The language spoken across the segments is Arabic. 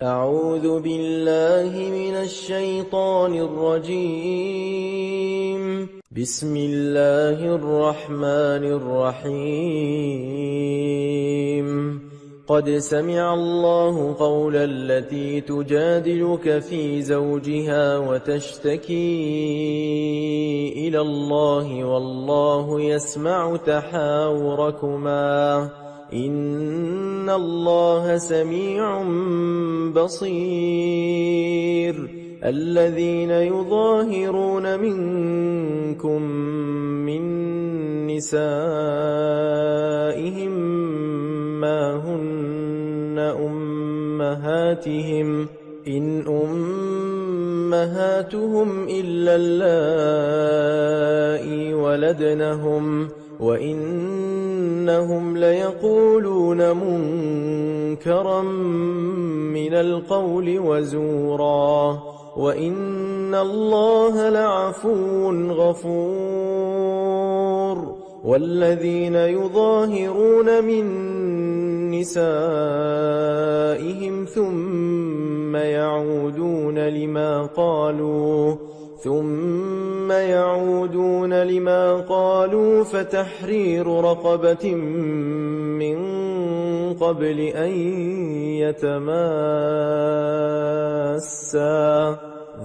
أعوذ بالله من الشيطان الرجيم. بسم الله الرحمن الرحيم. قد سمع الله قول التي تجادلك في زوجها وتشتكي إلى الله والله يسمع تحاوركما إن الله سميع بصير. الذين يظاهرون منكم من نسائهم ما هن أمهاتهم إن أمهاتهم إلا اللائي ولدنهم وإنهم ليقولون منكرا من القول وزورا وإن الله لعفو غفور. والذين يظاهرون من نسائهم ثم يعودون لما قالوا فتحرير رقبة من قبل أن يتماسا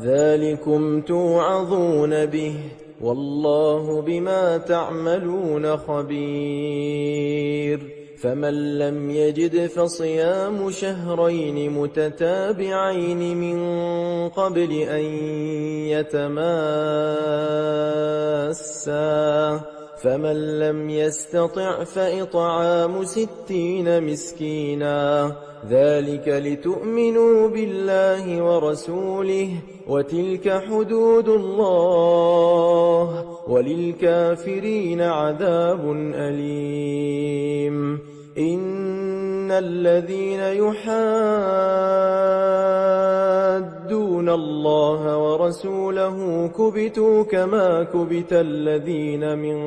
ذلكم توعظون به والله بما تعملون خبير. فمن لم يجد فصيام شهرين متتابعين من قبل أن يتماسا فمن لم يستطع فإطعام 60 مسكينا ذلك لتؤمنوا بالله ورسوله وتلك حدود الله وللكافرين عذاب أليم. إن الذين يحادون الله ورسوله كبتوا كما كبت الذين من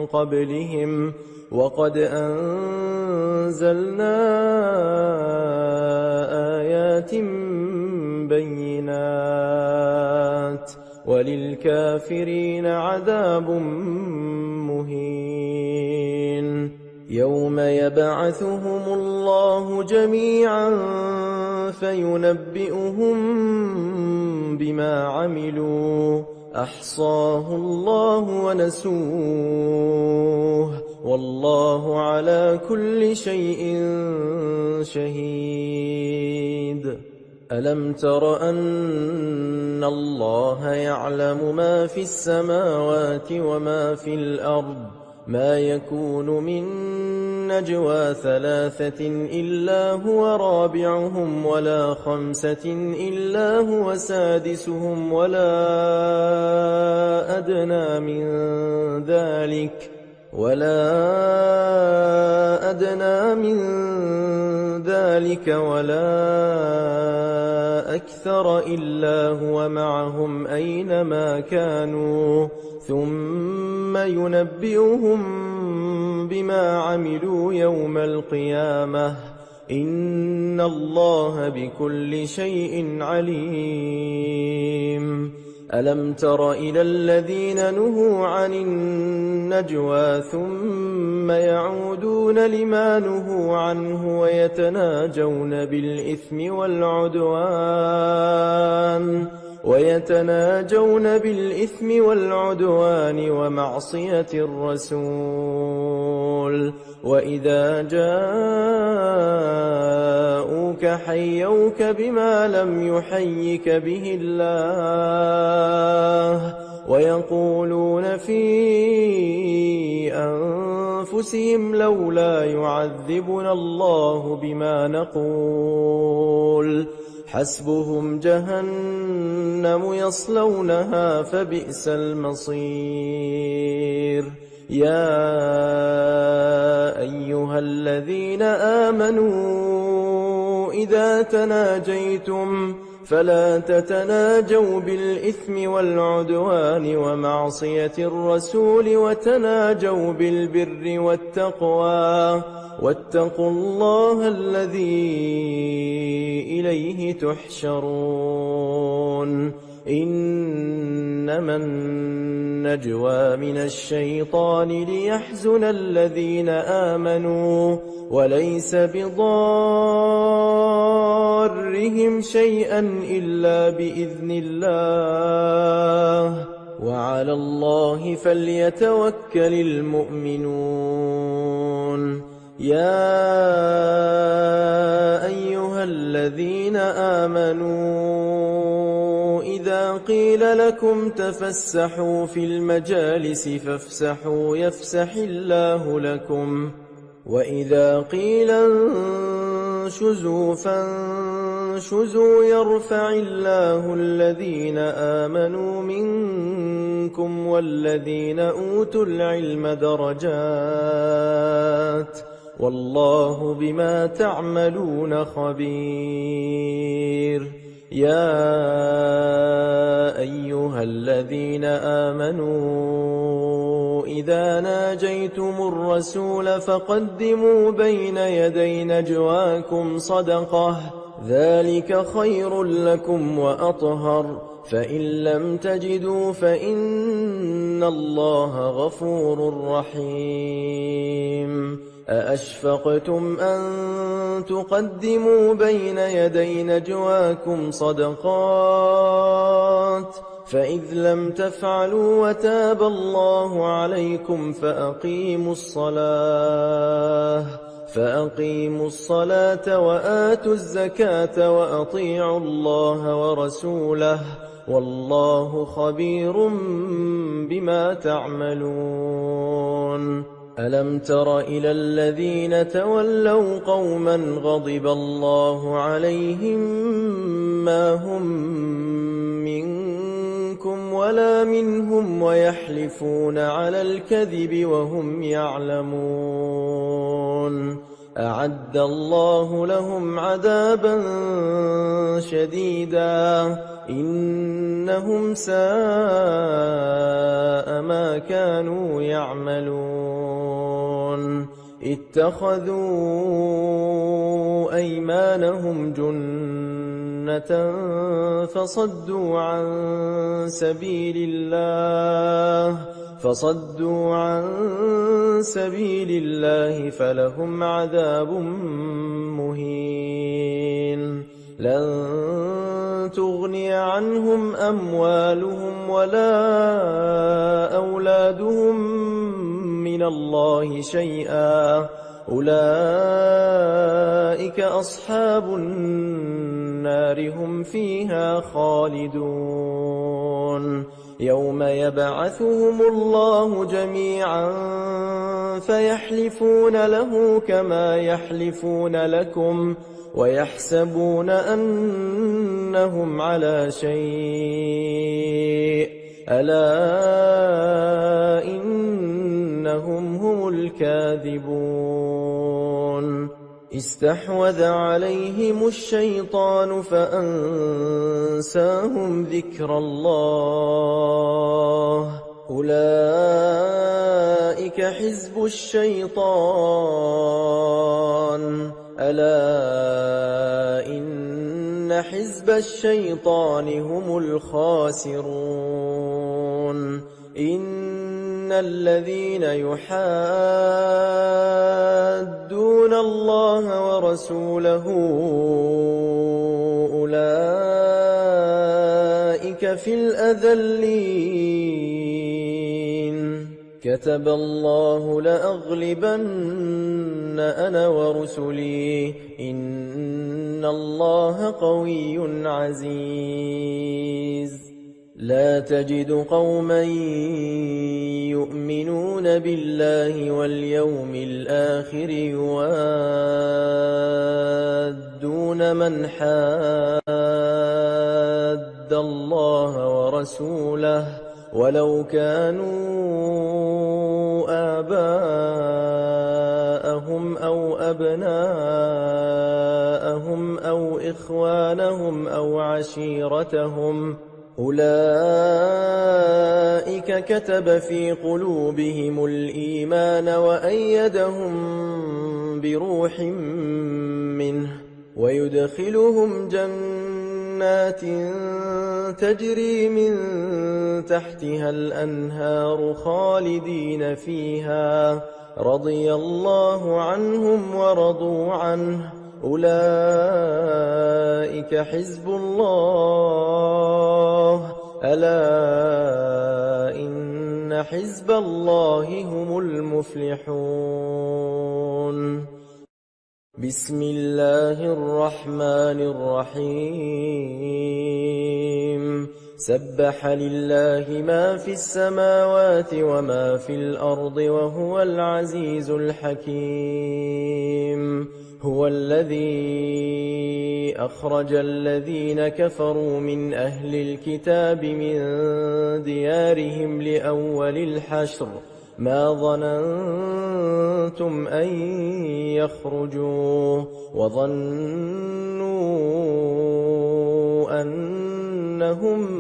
قبلهم وقد أنزلنا آيات بينات وللكافرين عذاب مهين. يوم يبعثهم الله جميعا فينبئهم بما عملوا أحصاه الله ونسوه والله على كل شيء شهيد. ألم تر أن الله يعلم ما في السماوات وما في الأرض ما يكون من نجوى 3 إلا هو رابعهم ولا 5 إلا هو سادسهم ولا أدنى من ذلك ولا أكثر إلا هو معهم أينما كانوا ثم ينبئهم بما عملوا يوم القيامة إن الله بكل شيء عليم. ألم تر إلى الذين نهوا عن النجوى ثم يعودون لما نهوا عنه ويتناجون بالإثم والعدوان ومعصية الرسول وإذا جاءوك حيوك بما لم يحيك به الله ويقولون في أنفسهم لولا يعذبنا الله بما نقول حسبهم جهنم يصلونها فبئس المصير. يا أيها الذين آمنوا إذا تناجيتم فلا تتناجوا بالإثم والعدوان ومعصية الرسول وتناجوا بالبر والتقوى واتقوا الله الذي إليه تحشرون إنما النجوى من الشيطان ليحزن الذين آمنوا وليس بضارهم شيئا إلا بإذن الله وعلى الله فليتوكل المؤمنون يا أيها الذين آمنوا إذا قيل لكم تفسحوا في المجالس فافسحوا يفسح الله لكم وإذا قيل انشزوا فانشزوا يرفع الله الذين آمنوا منكم والذين أوتوا العلم درجات والله بما تعملون خبير يا أيها الذين آمنوا إذا ناجيتم الرسول فقدموا بين يدي نجواكم صدقة ذلك خير لكم وأطهر فإن لم تجدوا فإن الله غفور رحيم أأشفقتم أن تقدموا بين يدي نجواكم صدقات فإذ لم تفعلوا وتاب الله عليكم فأقيموا الصلاة وآتوا الزكاة وأطيعوا الله ورسوله والله خبير بما تعملون ألم تر إلى الذين تولوا قوما غضب الله عليهم ما هم منكم ولا منهم ويحلفون على الكذب وهم يعلمون أعد الله لهم عذابا شديدا إنهم ساء ما كانوا يعملون اتخذوا أيمانهم جنة فصدوا عن سبيل الله فلهم عذاب مهين لن تغني عنهم أموالهم ولا أولادهم من الله شيئا أولئك أصحاب النار هم فيها خالدون يوم يبعثهم الله جميعا فيحلفون له كما يحلفون لكم ويحسبون أنهم على شيء ألا إنهم هم الكاذبون استحوذ عليهم الشيطان فأنساهم ذكر الله أولئك حزب الشيطان ألا إن حزب الشيطان هم الخاسرون إن الذين يحادون الله ورسوله أولئك في الأذلين كتب الله لأغلبن أنا ورسلي إن الله قوي عزيز لا تجد قوما يؤمنون بالله واليوم الآخر يوادون من حاد الله ورسوله ولو كانوا آباءهم آباءهم أو أبناءهم أو إخوانهم أو عشيرتهم أولئك كتب في قلوبهم الإيمان وأيدهم بروح منه ويدخلهم جنات تجري من تحتها الأنهار خالدين فيها رضي الله عنهم ورضوا عنه أولئك حزب الله ألا إن حزب الله هم المفلحون بسم الله الرحمن الرحيم سبح لله ما في السماوات وما في الأرض وهو العزيز الحكيم هو الذي أخرج الذين كفروا من أهل الكتاب من ديارهم لأول الحشر ما ظننتم أن يخرجوا وظنوا أنهم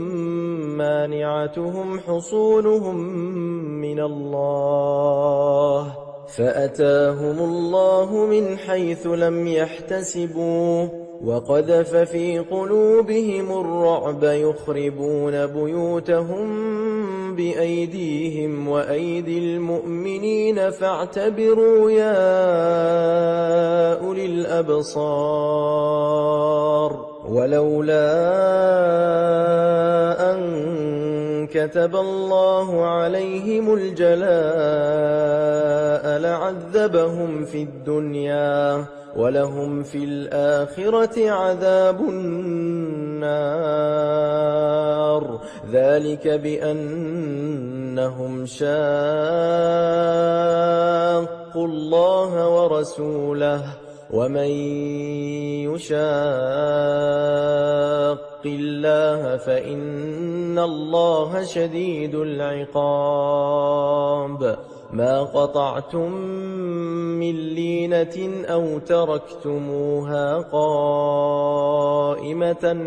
مانعتهم حصونهم من الله فأتاهم الله من حيث لم يحتسبوا وقذف في قلوبهم الرعب يخربون بيوتهم بأيديهم وأيدي المؤمنين فاعتبروا يا أولي الأبصار ولولا أن كتب الله عليهم الجلاء لعذبهم في الدنيا ولهم في الآخرة عذاب النار ذلك بأنهم شاقوا الله ورسوله ومن يشاق الله فإن الله شديد العقاب ما قطعتم من لينة أو تركتموها قائمة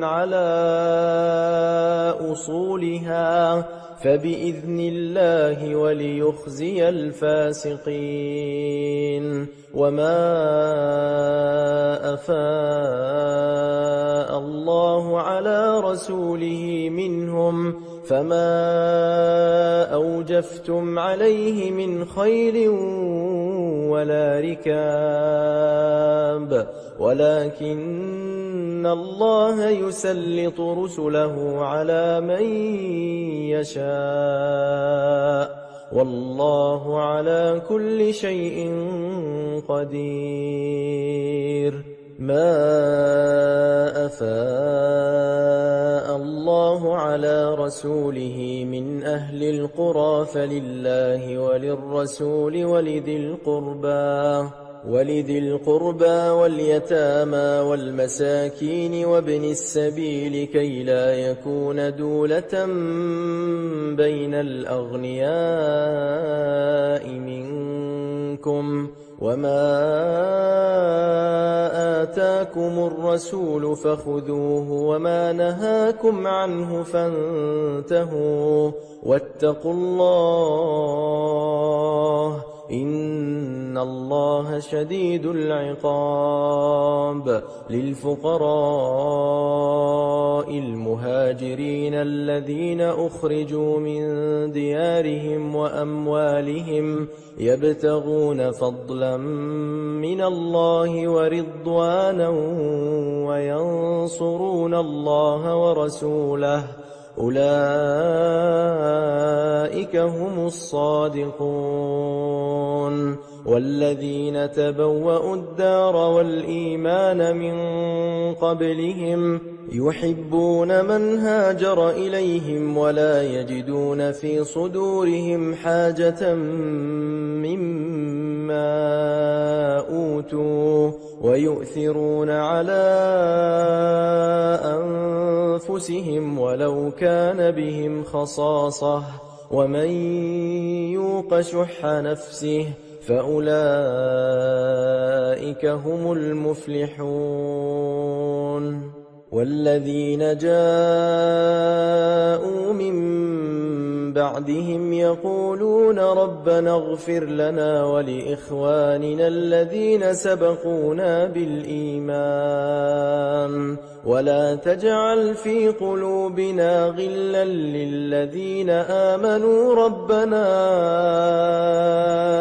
على أصولها فبإذن الله وليخزي الفاسقين وما أفاء الله على رسوله منهم فما أوجفتم عليه من خيل ولا ركاب ولكن الله يسلط رسله على من يشاء والله على كل شيء قدير ما أفاء الله على رسوله من أهل القرى فلله وللرسول ولذي القربى واليتامى والمساكين وابن السبيل كي لا يكون دولة بين الأغنياء منكم وما آتاكم الرسول فخذوه وما نهاكم عنه فانتهوا واتقوا الله إن الله شديد العقاب للفقراء المهاجرين الذين أخرجوا من ديارهم وأموالهم يبتغون فضلا من الله ورضوانا وينصرون الله ورسوله أولئك هم الصادقون والذين تبوأوا الدار والإيمان من قبلهم يحبون من هاجر إليهم ولا يجدون في صدورهم حاجة مما أوتوا ويؤثرون على أنفسهم ولو كان بهم خصاصة ومن يوق شح نفسه فأولئك هم المفلحون. والذين جاءوا من بعدهم يقولون ربنا اغفر لنا ولإخواننا الذين سبقونا بالإيمان ولا تجعل في قلوبنا غلا للذين آمنوا ربنا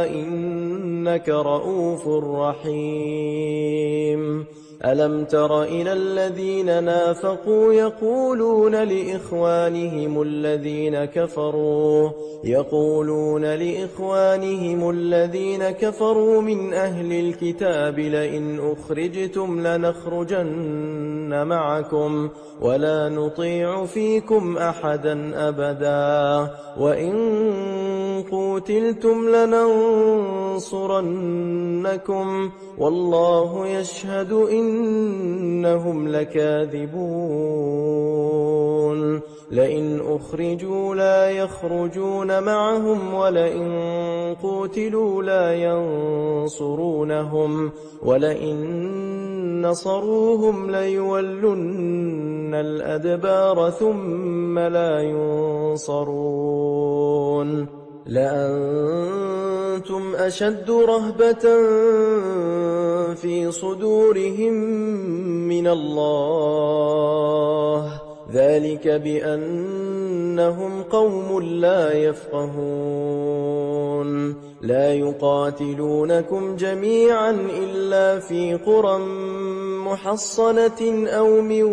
إنك رؤوف رحيم. ألم تر إلى الذين نافقوا يقولون لإخوانهم الذين كفروا من أهل الكتاب لئن أخرجتم لنخرجن معكم ولا نطيع فيكم أحدا أبدا وإن قوتلتم لننصرنكم والله يشهد إنهم لكاذبون. لئن أخرجوا لا يخرجون معهم ولئن قوتلوا لا ينصرونهم ولئن نصروهم ليولن الأدبار ثم لا ينصرون. لأنتم أشد رهبة في صدورهم من الله ذلك بأنهم قوم لا يفقهون. لا يقاتلونكم جميعا إلا في قرى محصنة أو من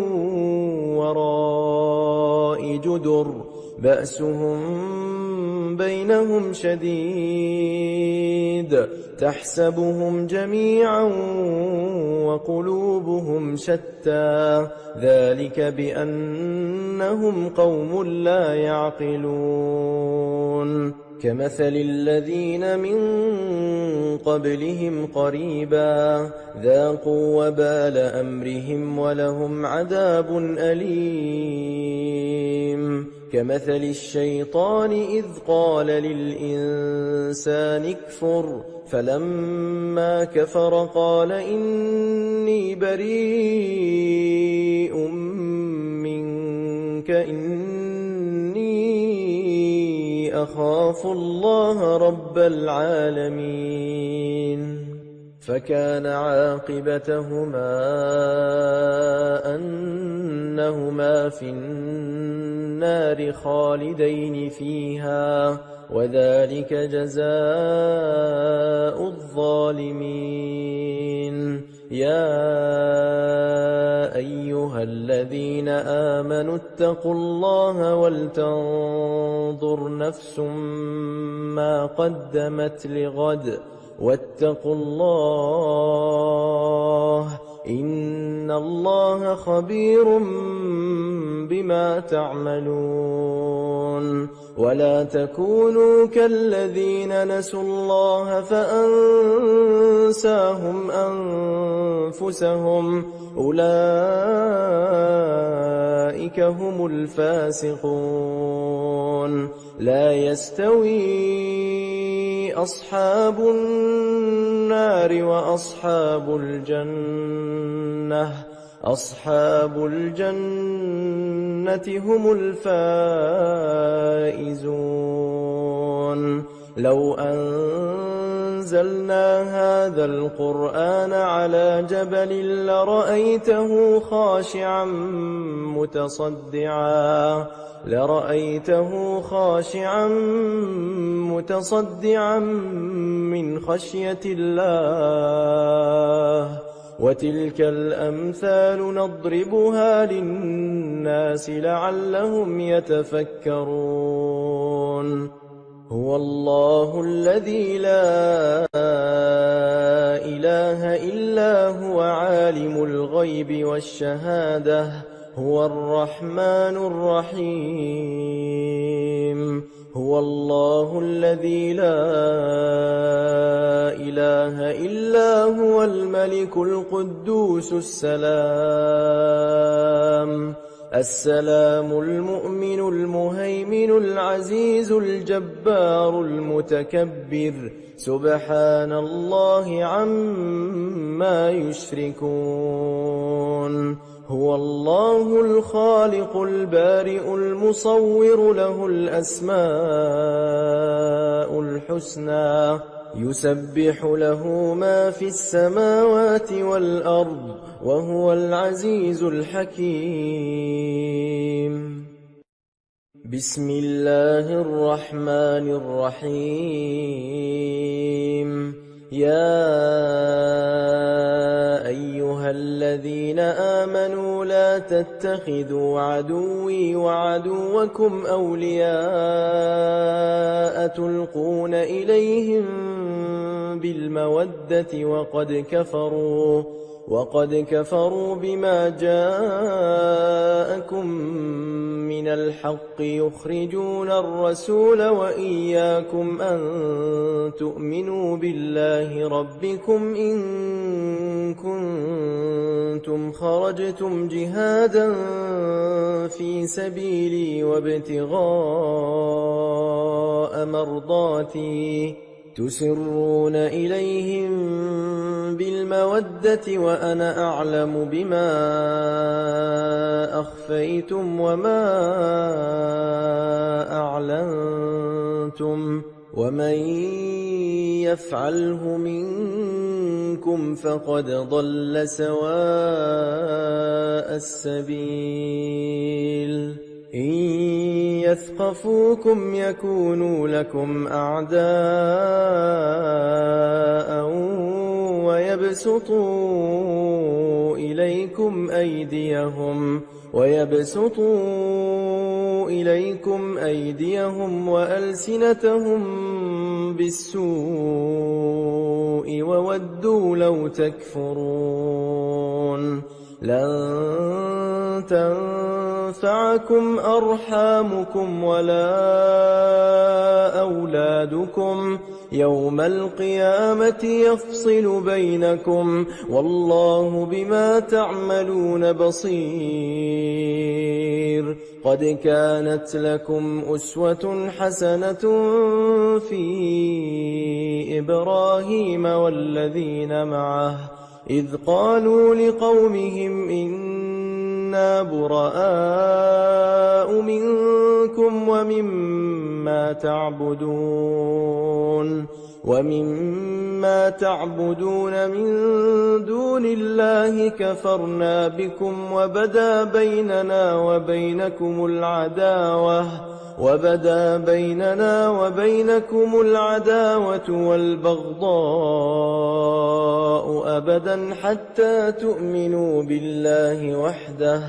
وراء جدر بأسهم بينهم شديد تحسبهم جميعا وقلوبهم شتى ذلك بأنهم قوم لا يعقلون. كمثل الذين من قبلهم قريبا ذاقوا وبال أمرهم ولهم عذاب أليم. كمثل الشيطان إذ قال للإنسان اكفر فلما كفر قال إني بريء منك إني أخاف الله رب العالمين. فكان عاقبتهما أنهما في النار خالدين فيها وذلك جزاء الظالمين. يا أيها الذين آمنوا اتقوا الله ولتنظر نفس ما قدمت لغد واتقوا الله إن الله خبير بما تعملون. ولا تكونوا كالذين نسوا الله فأنساهم أنفسهم أولئك هم الفاسقون. لا يستوي أصحاب النار وأصحاب الجنة أصحاب الجنة هم الفائزون. لو أنزلنا هذا القرآن على جبل لرأيته خاشعا متصدعا من خشية الله. وتلك الأمثال نضربها للناس لعلهم يتفكرون. هو الله الذي لا إله إلا هو عالم الغيب والشهادة هو الرحمن الرحيم. هو الله الذي لا إله إلا هو الملك القدوس السلام السلام المؤمن المهيمن العزيز الجبار المتكبر سبحان الله عما يشركون هو الله الخالق البارئ المصور له الأسماء الحسنى يسبح له ما في السماوات والأرض وهو العزيز الحكيم بسم الله الرحمن الرحيم يا أيها الذين آمنوا لا تتخذوا عدوي وعدوكم أولياء تلقون إليهم بالمودة وقد كفروا بما جاءكم من الحق يخرجون الرسول وإياكم أن تؤمنوا بالله ربكم إن كنتم خرجتم جهادا في سبيلي وابتغاء مرضاتي تسرون إليهم بالمودة وأنا أعلم بما أخفيتم وما أعلنتم ومن يفعله منكم فقد ضل سواء السبيل إن يثقفوكم يكونوا لكم أعداء ويبسطوا إليكم أيديهم وألسنتهم بالسوء وودوا لو تكفرون لن تنفعكم أرحامكم ولا أولادكم يوم القيامة يفصل بينكم والله بما تعملون بصير قد كانت لكم أسوة حسنة في إبراهيم والذين معه إذ قالوا لقومهم إنا براء منكم ومما تعبدون من دون الله كفرنا بكم وبدا بيننا وبينكم العداوة والبغضاء أبدا حتى تؤمنوا بالله وحده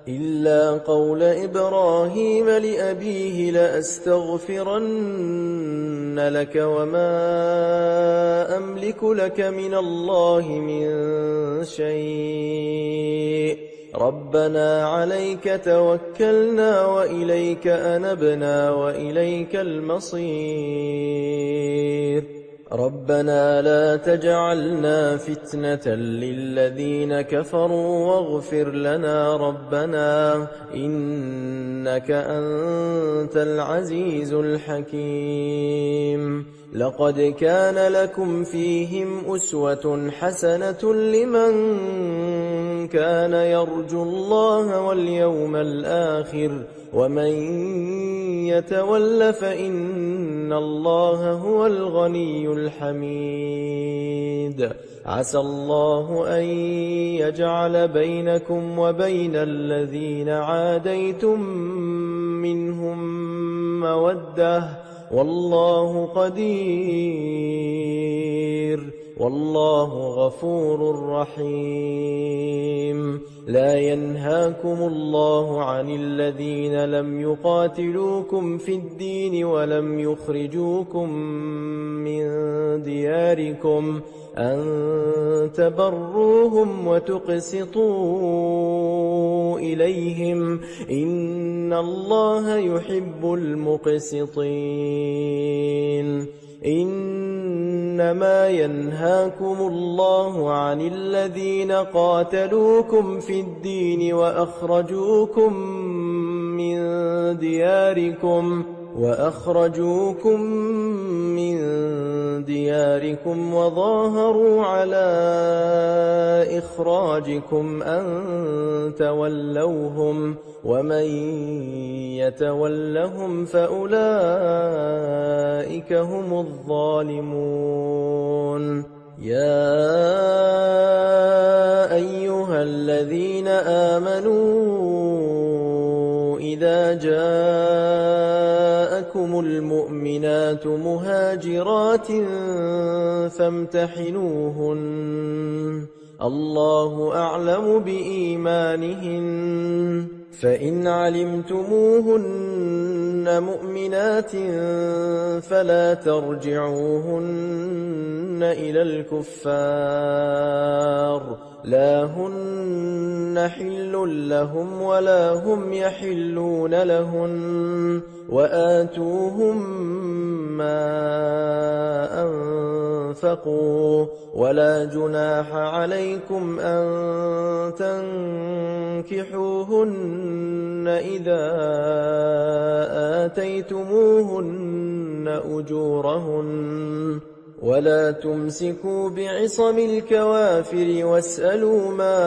إلا قول إبراهيم لأبيه لأستغفرن لك وما أملك لك من الله من شيء ربنا عليك توكلنا وإليك أنبنا وإليك المصير ربنا لا تجعلنا فتنة للذين كفروا واغفر لنا ربنا إنك أنت العزيز الحكيم لقد كان لكم فيهم أسوة حسنة لمن كان يرجو الله واليوم الآخر ومن يتول فإن الله هو الغني الحميد عسى الله أن يجعل بينكم وبين الذين عاديتم منهم مودة والله قدير والله غفور رحيم لا ينهاكم الله عن الذين لم يقاتلوكم في الدين ولم يخرجوكم من دياركم أن تبروهم وتقسطوا إليهم إن الله يحب المقسطين إن إنما ينهاكم الله عن الذين قاتلوكم في الدين وأخرجوكم من دياركم وظاهروا على إخراجكم أن تولوهم ومن يتولهم فأولئك هم الظالمون. يا أيها الذين آمنوا إذا جاءكم المؤمنات مهاجرات فامتحنوهن الله أعلم بإيمانهن فإن علمتموهن مؤمنات فلا ترجعوهن إلى الكفار لا هن حل لهم ولا هم يحلون لهن وآتوهم ما أنفقوا ولا جناح عليكم أن تنكحوهن إذا آتيتموهن أجورهن ولا تمسكوا بعصم الكوافر واسألوا ما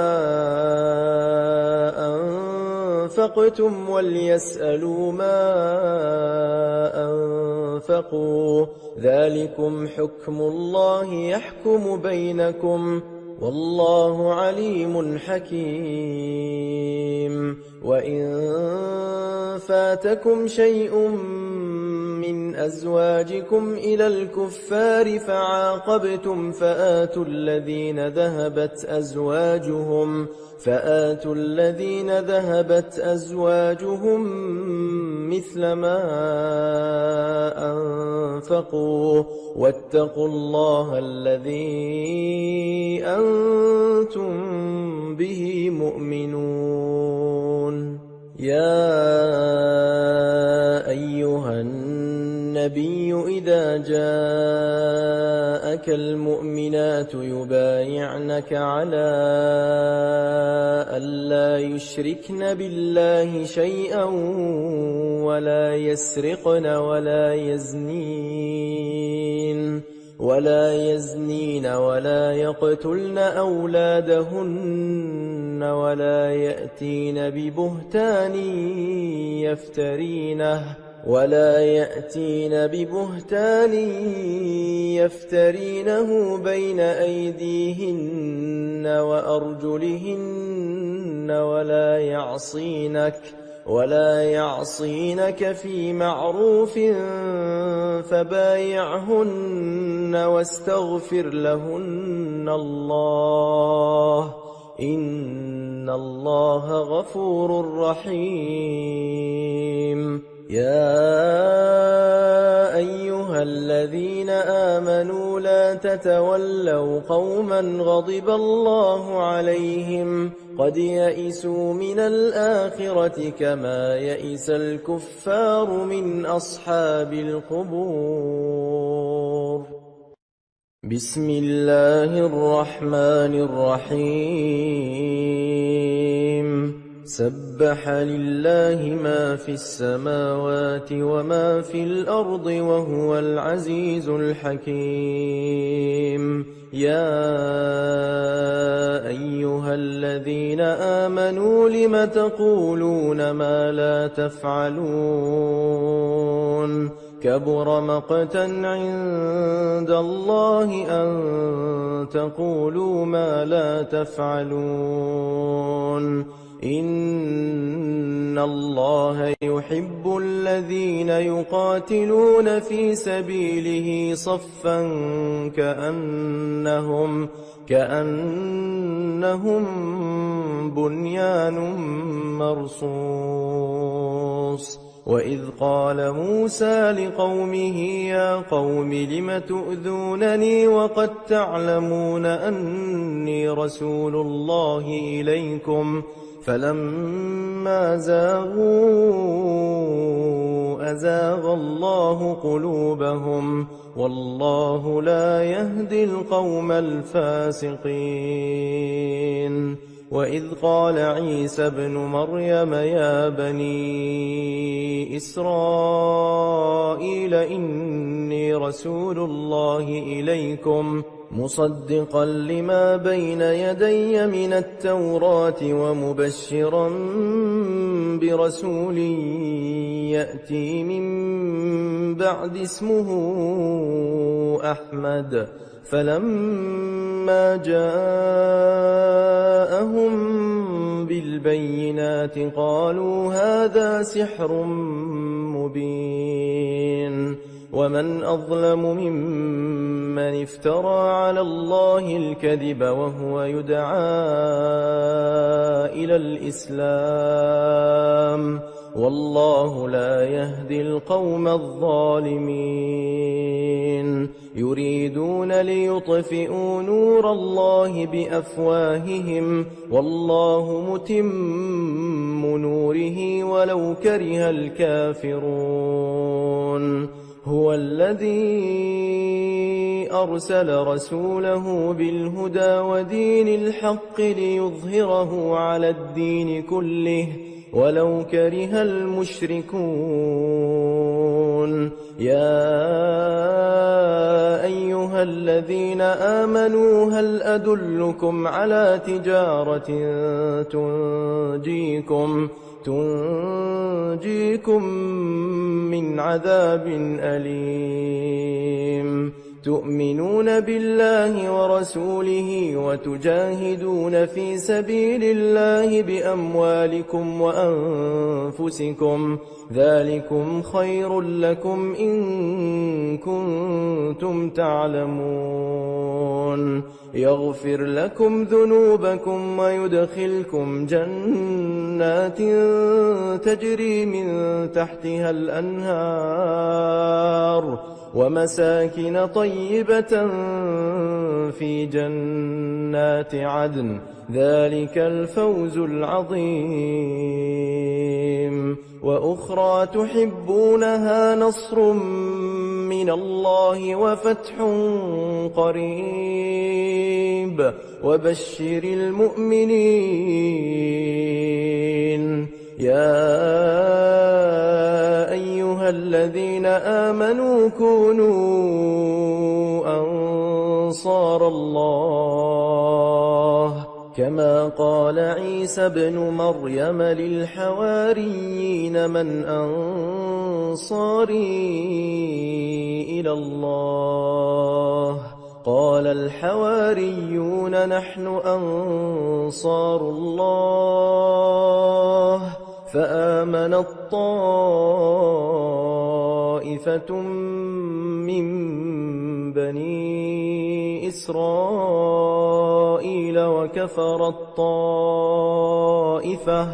أنفقتم وليسألوا ما أنفقوا ذلكم حكم الله يحكم بينكم والله عليم حكيم. وإن فاتكم شيء من أزواجكم إلى الكفار فعاقبتم فآتوا الذين ذهبت أزواجهم مثل ما أنفقوا واتقوا الله الذي أنتم به مؤمنون. يا أيها النبي إذا جاءك المؤمنات يبايعنك على ألا يشركن بالله شيئا ولا يسرقن ولا يزنين ولا يقتلن أولادهن ولا يأتين ببهتان يفترينه بين أيديهن وأرجلهن ولا يعصينك في معروف فبايعهن واستغفر لهن الله إن الله غفور رحيم. يا أيها الذين آمنوا لا تتولوا قوما غضب الله عليهم قد يئسوا من الآخرة كما يئس الكفار من أصحاب القبور. بسم الله الرحمن الرحيم. سبح لله ما في السماوات وما في الأرض وهو العزيز الحكيم. يا أيها الذين آمنوا لم تقولون ما لا تفعلون كبر مقتا عند الله أن تقولوا ما لا تفعلون. إن الله يحب الذين يقاتلون في سبيله صفا كأنهم بنيان مرصوص. وإذ قال موسى لقومه يا قوم لم تؤذونني وقد تعلمون أني رسول الله إليكم فلما زاغوا أزاغ الله قلوبهم والله لا يهدي القوم الفاسقين. وإذ قال عيسى ابن مريم يا بني إسرائيل إني رسول الله إليكم مصدقا لما بين يدي من التوراة ومبشرا برسول يأتي من بعد اسمه أحمد. فلما جاءهم بالبينات قالوا هذا سحر مبين. ومن أظلم ممن افترى على الله الكذب وهو يدعى إلى الإسلام والله لا يهدي القوم الظالمين. يريدون ليطفئوا نور الله بأفواههم والله متم نوره ولو كره الكافرون. هو الذي أرسل رسوله بالهدى ودين الحق ليظهره على الدين كله ولو كره المشركون. يا أيها الذين آمنوا هل أدلكم على تجارة تنجيكم من عذاب أليم. تؤمنون بالله ورسوله وتجاهدون في سبيل الله بأموالكم وأنفسكم ذلكم خير لكم إن كنتم تعلمون. يغفر لكم ذنوبكم ويدخلكم جنات تجري من تحتها الأنهار ومساكن طيبة في جنات عدن ذلك الفوز العظيم. وأخرى تحبونها نصر من الله وفتح قريب وبشر المؤمنين. يا أيها الذين آمنوا كونوا أنصار الله كما قال عيسى ابن مريم للحواريين من أنصاري إلى الله قال الحواريون نحن أنصار الله. فآمنت طائفة من بني إسرائيل وكفرت طائفة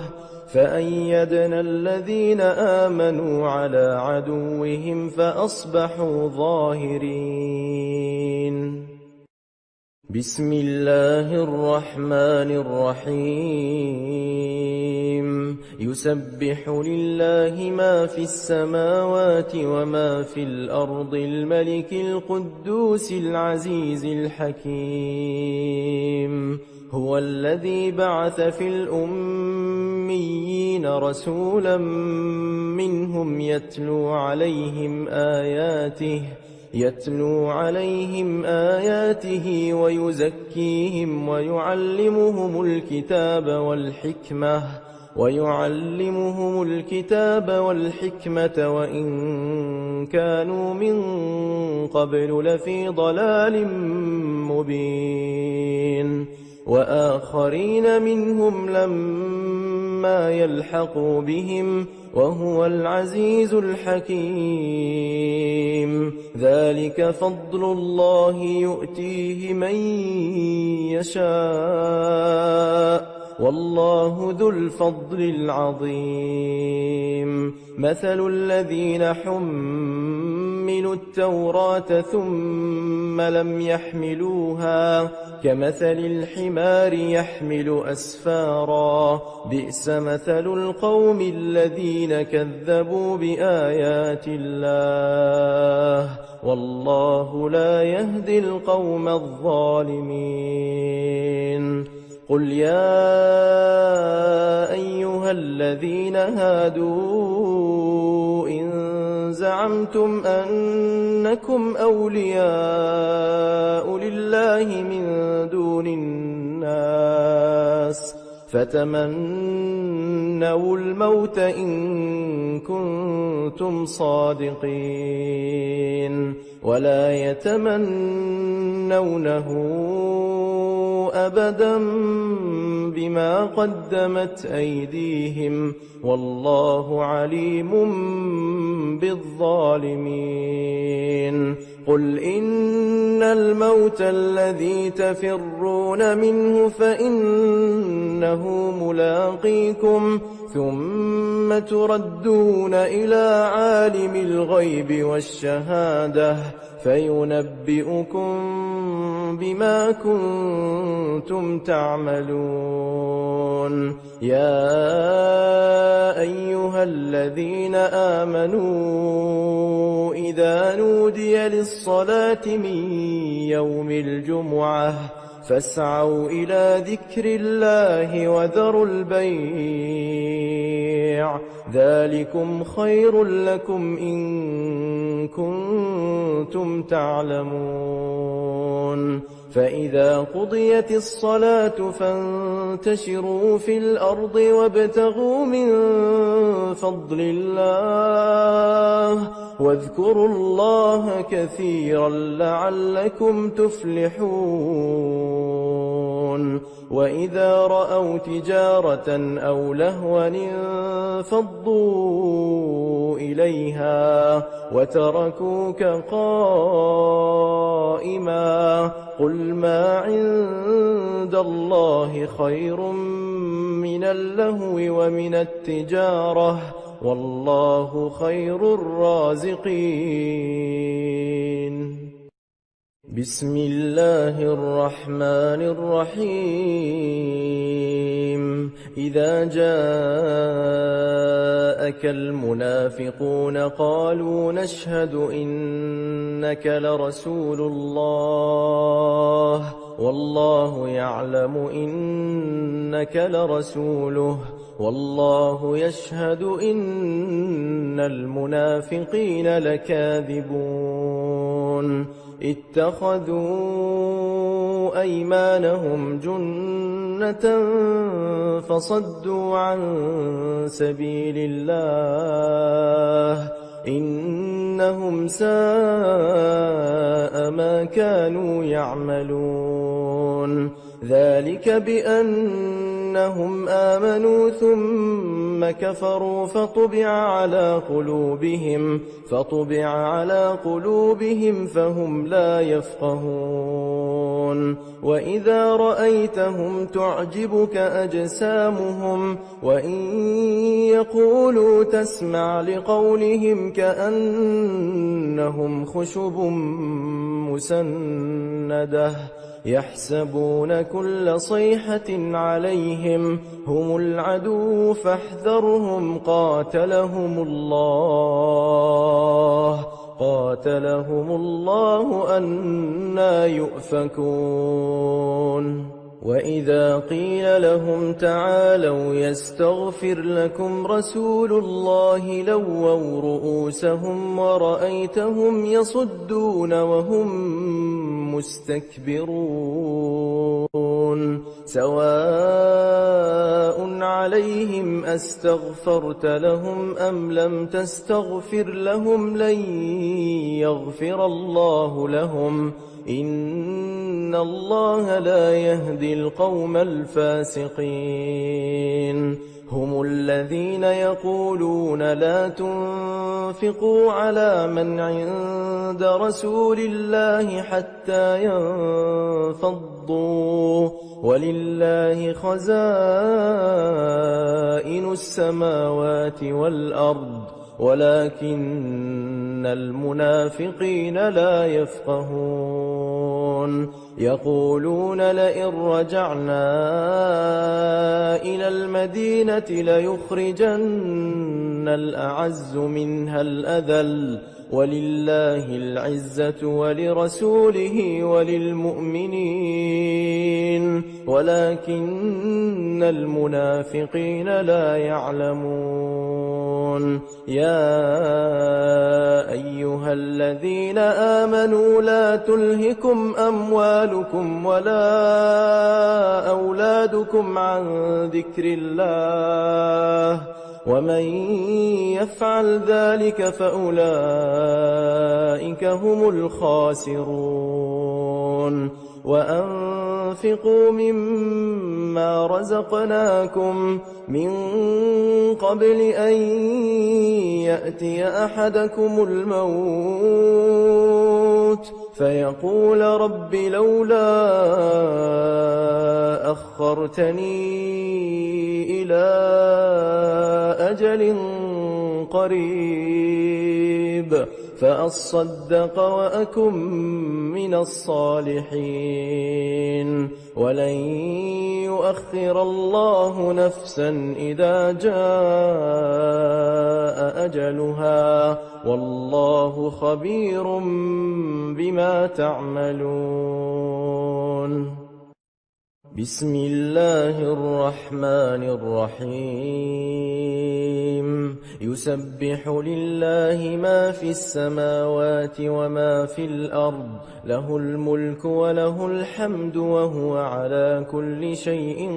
فأيدنا الذين آمنوا على عدوهم فأصبحوا ظاهرين. بسم الله الرحمن الرحيم. يسبح لله ما في السماوات وما في الأرض الملك القدوس العزيز الحكيم. هو الذي بعث في الأميين رسولا منهم يتلو عليهم آياته ويزكيهم ويعلمهم الكتاب والحكمة وإن كانوا من قبل لفي ضلال مبين. وآخرين منهم لما يلحقوا بهم وهو العزيز الحكيم. ذلك فضل الله يؤتيه من يشاء والله ذو الفضل العظيم. مثل الذين حملوا حملوا التوراة ثم لم يحملوها كمثل الحمار يحمل أسفارا بئس مثل القوم الذين كذبوا بآيات الله والله لا يهدي القوم الظالمين قل يا أيها الذين هادوا إن زعمتم أنكم أولياء لله من دون الناس فتمنوا الموت إن كنتم صادقين ولا يتمنونه أبدا بما قدمت أيديهم والله عليم بالظالمين قل إن الموت الذي تفرون منه فإنه ملاقيكم ثم تردون إلى عالم الغيب والشهادة فينبئكم بما كنتم تعملون يا أيها الذين آمنوا إذا نودي للصلاة من يوم الجمعة فاسعوا إلى ذكر الله وذروا البيع ذلكم خير لكم إن كنتم تعلمون فإذا قضيت الصلاة فانتشروا في الأرض وابتغوا من فضل الله واذكروا الله كثيرا لعلكم تفلحون وإذا رأوا تجارة أو لهوا انفضوا إليها وتركوك قائما قل ما عند الله خير من اللهو ومن التجارة والله خير الرازقين بسم الله الرحمن الرحيم إذا جاءك المنافقون قالوا نشهد إنك لرسول الله والله يعلم إنك لرسوله والله يشهد إن المنافقين لكاذبون اتخذوا أيمانهم جنة فصدوا عن سبيل الله إنهم ساء ما كانوا يعملون ذلك بأنهم آمنوا ثم كفروا فطبع على قلوبهم فهم لا يفقهون وإذا رأيتهم تعجبك أجسامهم وإن يقولوا تسمع لقولهم كأنهم خشب مسندة يحسبون كل صيحة عليهم هم العدو فاحذرهم قاتلهم الله أنى يؤفكون وإذا قيل لهم تعالوا يستغفر لكم رسول الله لووا رؤوسهم ورأيتهم يصدون وهم مستكبرون سواء عليهم أستغفرت لهم أم لم تستغفر لهم لن يغفر الله لهم إن الله لا يهدي القوم الفاسقين هم الذين يقولون لا تنفقوا على من عند رسول الله حتى ينفضوا ولله خزائن السماوات والأرض ولكن المنافقين لا يفقهون يقولون لئن رجعنا إلى المدينة ليخرجن الأعز منها الأذل ولله العزة ولرسوله وللمؤمنين ولكن المنافقين لا يعلمون يا أيها الذين آمنوا لا تلهكم أموالكم ولا أولادكم عن ذكر الله ومن يفعل ذلك فأولئك هم الخاسرون وأنفقوا مما رزقناكم من قبل أن يأتي أحدكم الموت فيقول رب لولا أخرتني إلى أجل قريب فأصدق وأكن من الصالحين ولن يؤخر الله نفسا إذا جاء أجلها والله خبير بما تعملون بسم الله الرحمن الرحيم يسبح لله ما في السماوات وما في الأرض له الملك وله الحمد وهو على كل شيء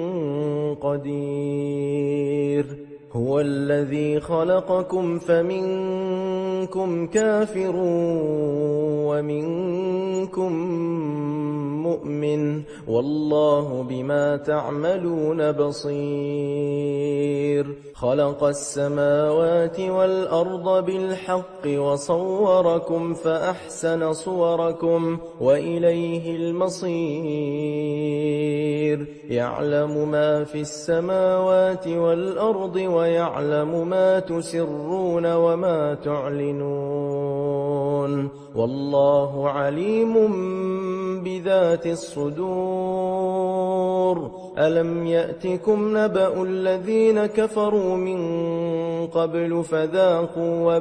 قدير هو الذي خلقكم فمنكم كافر ومنكم مؤمن والله بما تعملون بصير خلق السماوات والأرض بالحق وصوركم فأحسن صوركم وإليه المصير يعلم ما في السماوات والأرض ويعلم ما تسرون وما تعلنون والله عليم بذات الصدور ألم يأتكم نبأ الذين كفروا من قبل فذاقوا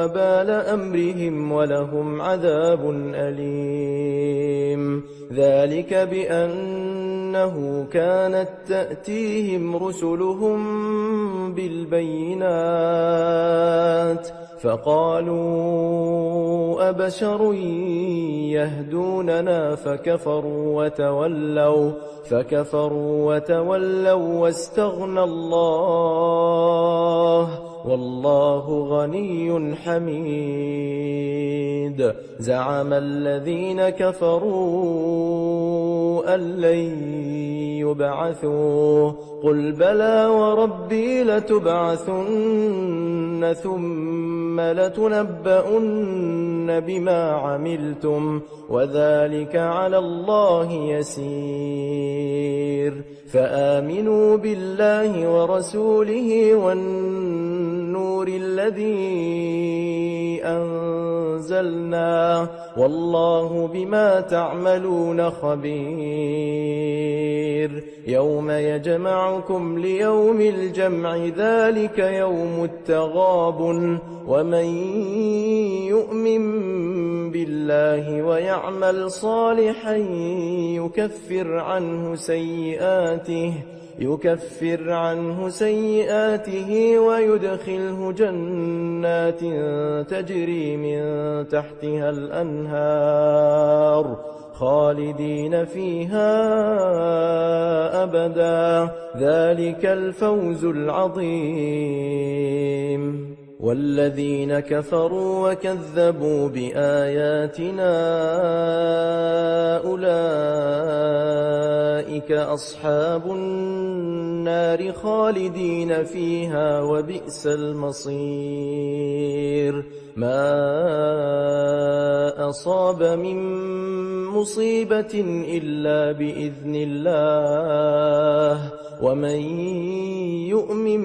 وبال أمرهم ولهم عذاب أليم ذلك بأنه كانت تأتيهم رسلهم بالبينات فقالوا أبشر يهدوننا فكفروا وتولوا واستغنى الله والله غني حميد زعم الذين كفروا أن لن يبعثوا قل بلى وربي لتبعثن ثم لتنبؤن بما عملتم وذلك على الله يسير فآمنوا بالله ورسوله والنور الذي أنزلنا والله بما تعملون خبير يوم يجمعكم ليوم الجمع ذلك يوم التغابن ومن يؤمن بالله ويعمل صالحا يكفر عنه سيئاته ويدخله جنات تجري من تحتها الأنهار خالدين فيها أبدا ذلك الفوز العظيم والذين كفروا وكذبوا بآياتنا أولئك أصحاب النار خالدين فيها وبئس المصير ما أصاب من مصيبة إلا بإذن الله ومن يؤمن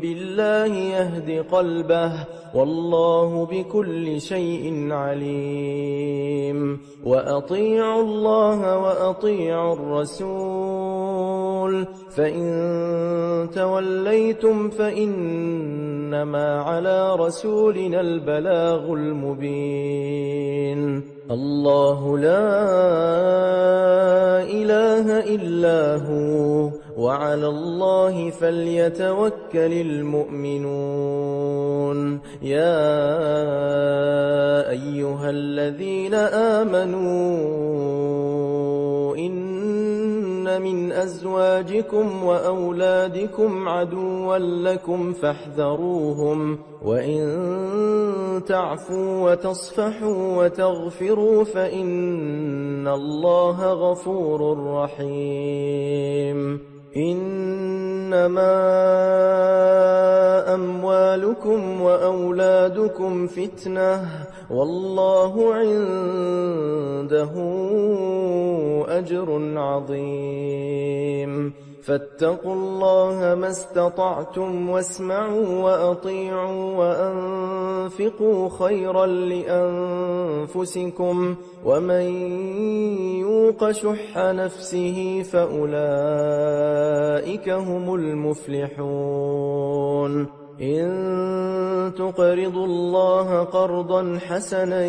بالله يهد قلبه والله بكل شيء عليم وأطيعوا الله وأطيعوا الرسول فإن توليتم فإنما على رسولنا البلاغ المبين الله لا إله إلا هو وعلى الله فليتوكل المؤمنون يا أيها الذين آمنوا إن من أزواجكم وأولادكم عدوا لكم فاحذروهم وإن تعفوا وتصفحوا وتغفروا فإن الله غفور رحيم إنما أموالكم وأولادكم فتنة والله عنده أجر عظيم فاتقوا الله ما استطعتم واسمعوا وأطيعوا وأنفقوا خيرا لأنفسكم ومن يوق شح نفسه فأولئك هم المفلحون إن تقرضوا الله قرضا حسنا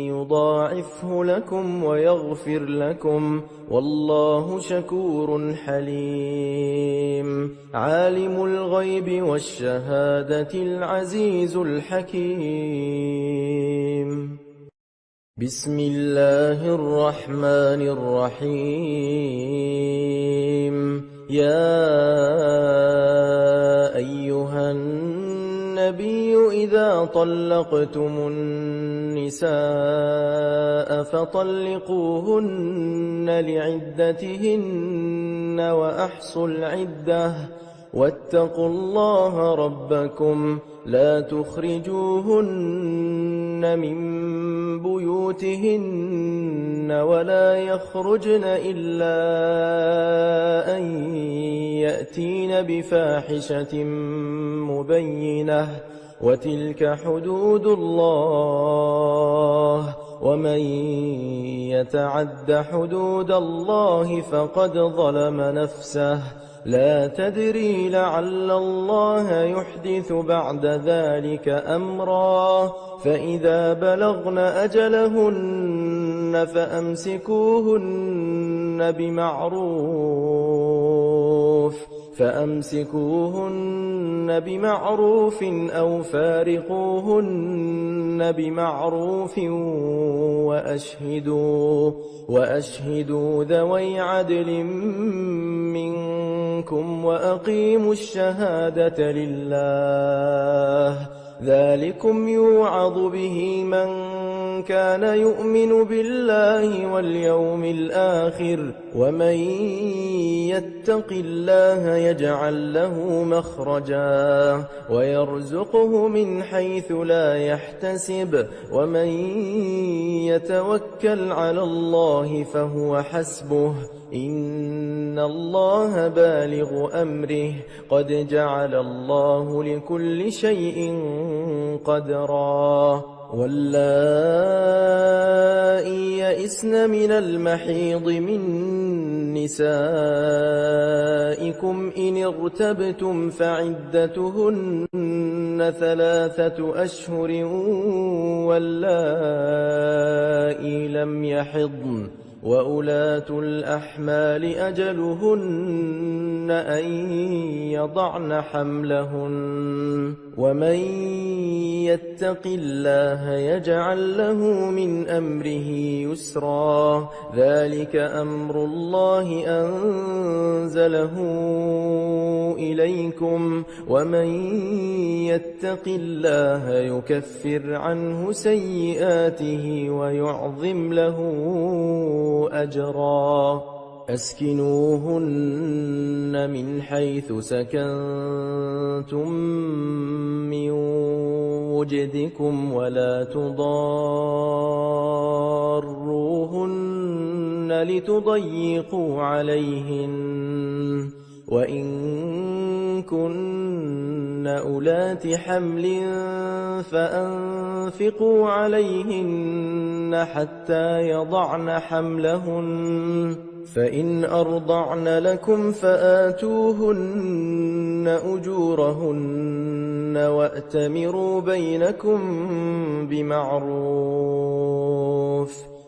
يضاعفه لكم ويغفر لكم والله شكور حليم عالم الغيب والشهادة العزيز الحكيم بسم الله الرحمن الرحيم يا أيها النبي إذا طلقتم النساء فطلقوهن لعدتهن وأحصوا العدة واتقوا الله ربكم لا تخرجوهن من بيوتهن ولا يخرجن إلا أن يأتين بفاحشة مبينة وتلك حدود الله ومن يتعد حدود الله فقد ظلم نفسه لا تدري لعل الله يحدث بعد ذلك أمرا فإذا بلغن أجلهن فأمسكوهن بمعروف أو فارقوهن بمعروف وأشهدوا ذوي عدل منكم وأقيموا الشهادة لله ذلكم يوعظ به من كان يؤمن بالله واليوم الآخر ومن يتق الله يجعل له مخرجا ويرزقه من حيث لا يحتسب ومن يتوكل على الله فهو حسبه إن الله بالغ أمره قد جعل الله لكل شيء قدرا واللائي يئسن من المحيض من نسائكم إن ارتبتم فعدتهن 3 أشهر واللائي لم يحضن وأولات الأحمال أجلهن أن يضعن حملهن ومن يتق الله يجعل له من أمره يسرا ذلك أمر الله أنزله إليكم إليكم ومن يتق الله يكفر عنه سيئاته ويعظم له أجرا أسكنوهن من حيث سكنتم من وجدكم ولا تضاروهن لتضيقوا عليهن وإن كن أولات حمل فأنفقوا عليهن حتى يضعن حملهن فإن أرضعن لكم فآتوهن أجورهن وأتمروا بينكم بمعروف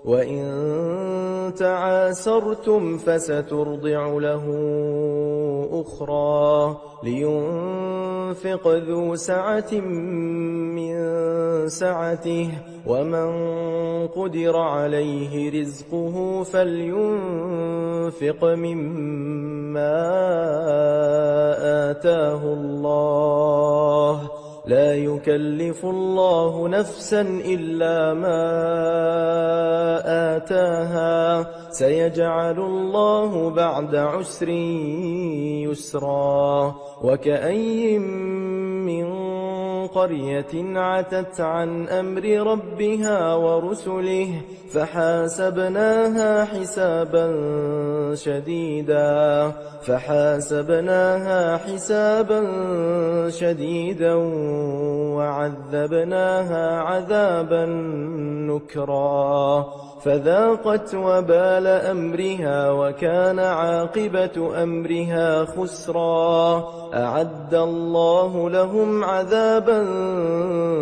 وإن تعاسرتم فسترضع له أخرى لينفق ذو سعة من سعته ومن قدر عليه رزقه فلينفق مما آتاه الله لا يكلف الله نفسا إلا ما آتاها سيجعل الله بعد عسر يسرا وكأي من قرية عتت عن أمر ربها ورسله فحاسبناها حسابا شديدا وعذبناها عذابا نكرا فذاقت وبال أمرها وكان عاقبة أمرها خسرا أعد الله لهم عذابا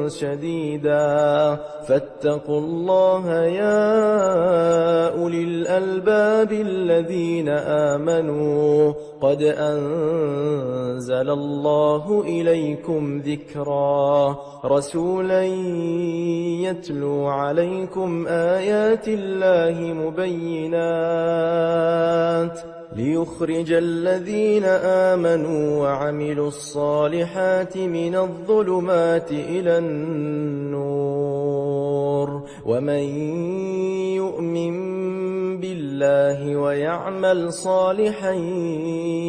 شديدا فاتقوا الله يا أولي الألباب الذين آمنوا قد أنزل الله إليكم ذكرا رسولا يتلو عليكم آيات الله مبينات ليخرج الذين آمنوا وعملوا الصالحات من الظلمات إلى النور ومن يؤمن بالله ويعمل صالحا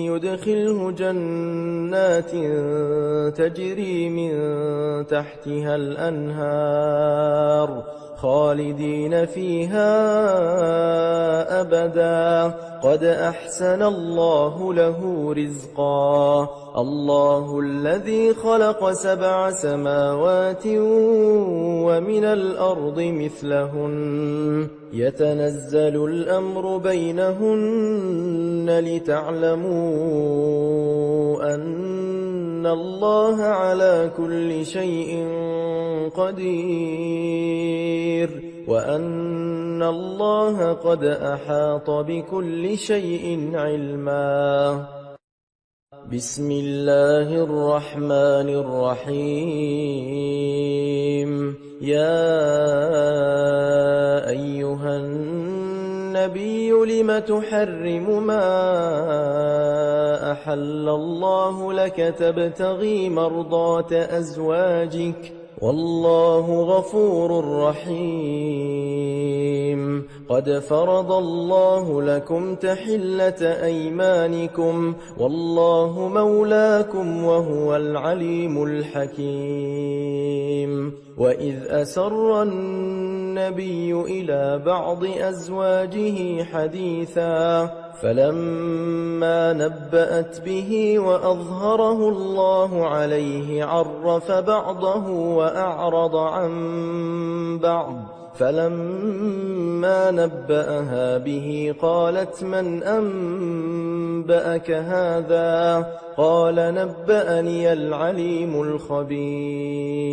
يدخله جنات تجري من تحتها الأنهار خالدين فيها أبدا قد أحسن الله له رزقا الله الذي خلق 7 سماوات ومن الأرض مثلهن يتنزل الأمر بينهن لتعلموا أن الله على كل شيء قدير وأن الله قد أحاط بكل شيء علما بسم الله الرحمن الرحيم يا أيها النبي لم تحرم ما أحل الله لك تبتغي مرضات أزواجك والله غفور رحيم قد فرض الله لكم تحلة أيمانكم والله مولاكم وهو العليم الحكيم وإذ أسر النبي إلى بعض أزواجه حديثا فلما نبأت به وأظهره الله عليه عرف بعضه وأعرض عن بعض فلما نبأها به قالت من أنبأك هذا قال نبأني العليم الخبير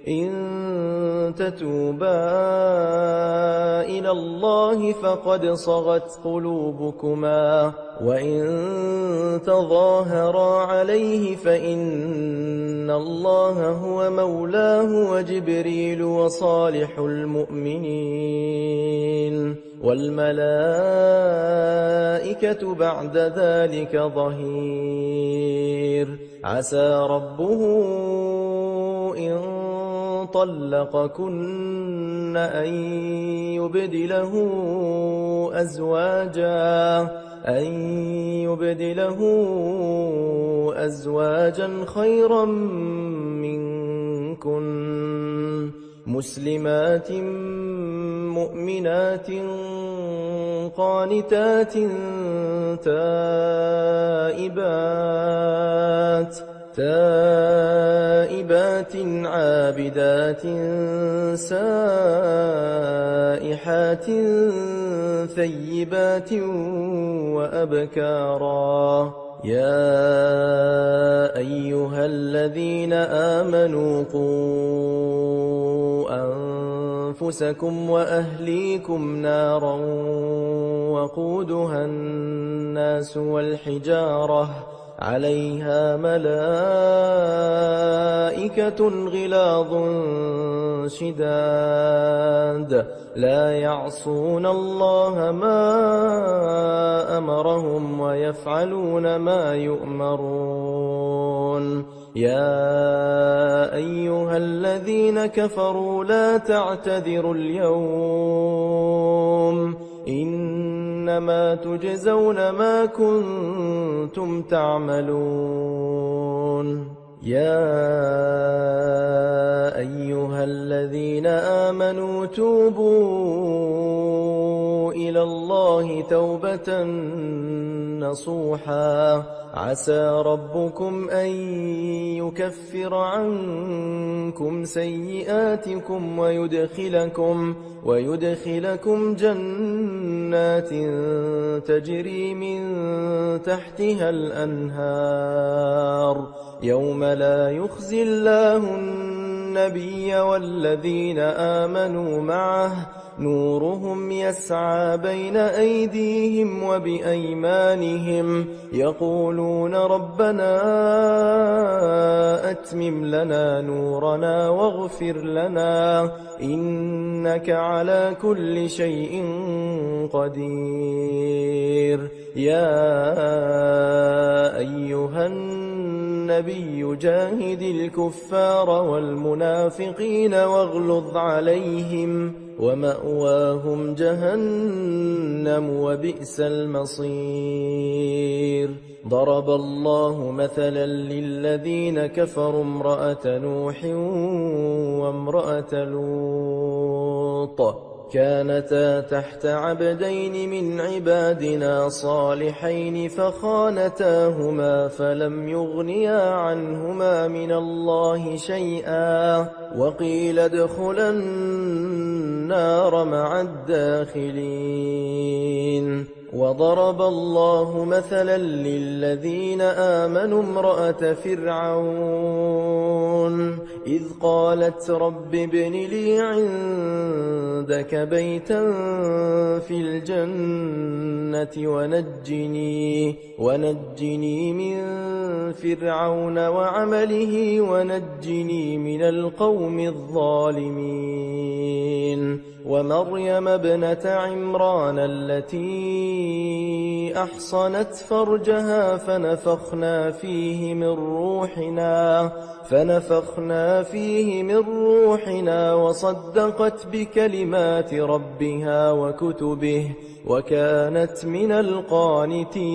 إن تتوبا إلى الله فقد صغت قلوبكما وإن تظاهرا عليه فإن إن الله هو مولاه وجبريل وصالح المؤمنين والملائكة بعد ذلك ظهير. عسى ربه إن طلقكن أن يبدله أزواجا خيرا منكن مسلمات مؤمنات قانتات تائبات عابدات سائحات ثيبات وأبكارا. يا أيها الذين آمنوا قوا أنفسكم وأهليكم نارا وقودها الناس والحجارة عليها ملائكة غلاظ شداد لا يعصون الله ما أمرهم ويفعلون ما يؤمرون. يا أيها الذين كفروا لا تعتذروا اليوم إنما تجزون ما كنتم تعملون. يا أيها الذين آمنوا توبوا إلى الله توبة نصوحا عسى ربكم أن يكفر عنكم سيئاتكم ويدخلكم جنات تجري من تحتها الأنهار يوم لا يخزي الله النبي والذين آمنوا معه نورهم يسعى بين أيديهم وبأيمانهم يقولون ربنا أتمم لنا نورنا واغفر لنا إنك على كل شيء قدير. يا أيها النبي جاهد الكفار والمنافقين واغلظ عليهم ومأواهم جهنم وبئس المصير. ضرب الله مثلا للذين كفروا امرأة نوح وامرأة لوط كانتا تحت عبدين من عبادنا صالحين فخانتاهما فلم يغنيا عنهما من الله شيئا وقيل ادخلا النار مع الداخلين. وضرب الله مثلا للذين آمنوا امرأة فرعون إذ قالت رب ابن لي عندك بيتا في الجنة ونجني من فرعون وعمله ونجني من القوم الظالمين. ومريم ابنة عمران التي أحصنت فرجها فنفخنا فيه من روحنا وصدقت بكلمات ربها وكتبه وكانت من القانتين.